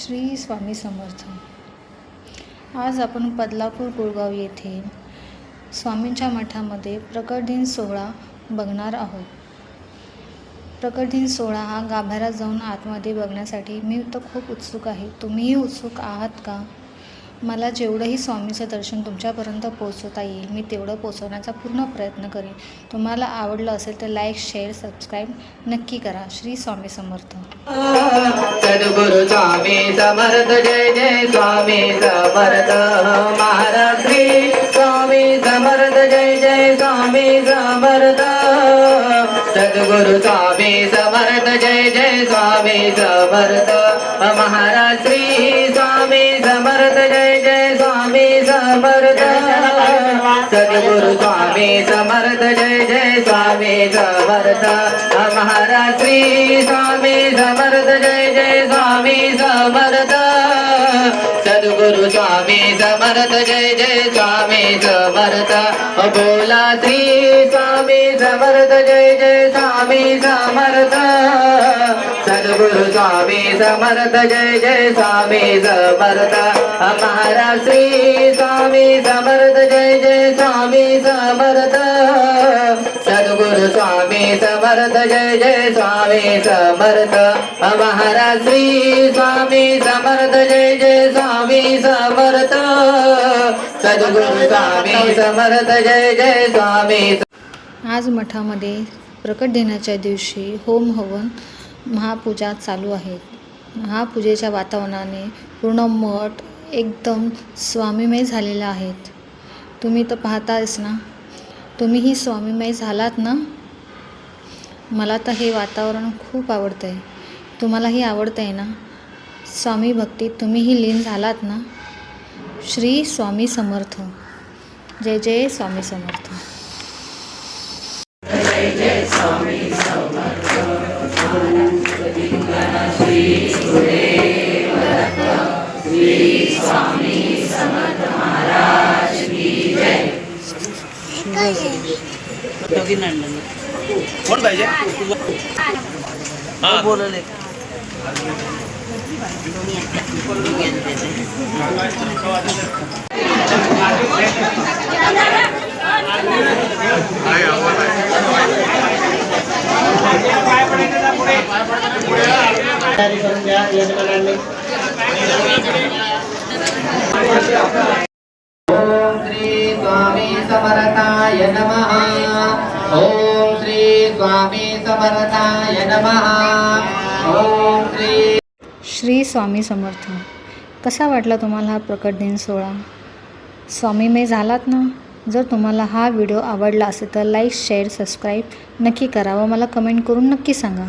श्री स्वामी समर्थ। आज आपण बदलापूर गुळगाव येथे स्वामींच्या मठामध्ये प्रकट दिन सोहळा बघणार आहोत। प्रकट दिन सोहळा हा गाभाऱ्यात जाऊन आतमध्ये बघण्यासाठी मी तर खूप उत्सुक आहे। तुम्हीही उत्सुक आहात का? मला जेवढंही स्वामीचं दर्शन तुमच्यापर्यंत पोहोचवता येईल मी तेवढं पोहोचवण्याचा पूर्ण प्रयत्न करेन। तुम्हाला आवडलं असेल तर लाईक, शेअर, सबस्क्राईब नक्की करा। श्री स्वामी समर्थ। सद्गुरु स्वामी समर्थ, जय जय स्वामी समर्थ। महाराज श्री स्वामी समर्थ, जय जय स्वामी समर्थ। सद्गुरु स्वामी समर्थ, जय जय स्वामी समर्थ। महाराज श्री स्वामी समर्थ, जय जय स्वामी समर्थ। सद्गुरु स्वामी समर्थ, जय जय स्वामी समर्थ। महाराज श्री स्वामी समर्थ, जय जय स्वामी समर्थ। सद्गुरु स्वामी समर्थ, जय जय स्वामी समर्थ। बोला श्री स्वामी समर्थ, जय जय स्वामी समर्थ। सद्गुरु स्वामी समर्थ, जय जय स्वामी समर्थ। महाराज श्री स्वामी समर्थ, जय जय स्वामी समर्थ। सद्गुरु स्वामी समर्थ, जय जय स्वामी समर्थ। महाराज श्री स्वामी समर्थ, जय जय स्वामी समर्थ। सद्गुरु स्वामी समर्थ, जय जय स्वामी। आज मठामध्ये प्रकट दिनाच्या दिवशी होम हवन महापूजा चालू आहे। महापूजेच्या वातावरणाने पूर्ण मठ एकदम स्वामीमय झालेला आहे। तुम्ही तर पाहताच ना, तुम्हीही स्वामीमय झालात ना। मला तर हे वातावरण खूप आवडतं आहे। तुम्हालाही आवडतं आहे ना? स्वामी भक्तीत तुम्हीही लीन झालात ना? श्री स्वामी समर्थ। जय जय स्वामी समर्थ। जय जय स्वामी समर्थ। श्री गुरुदेव दत्त। श्री स्वामी समर्थ महाराज की जय। कोण पाहिजे? हां बोलले ओम श्री स्वामी समर्थाय नमः। ओम श्री स्वामी समर्थाय नमः। ओम श्री स्वामी समर्थ। कसा वाटला तुम्हाला हा प्रकट दिन सोहळा? स्वामीमय झालात ना? जर तुम्हाला हा व्हिडिओ आवडला असेल तर लाईक, शेअर, सबस्क्राईब नक्की करा व मला कमेंट करून नक्की सांगा।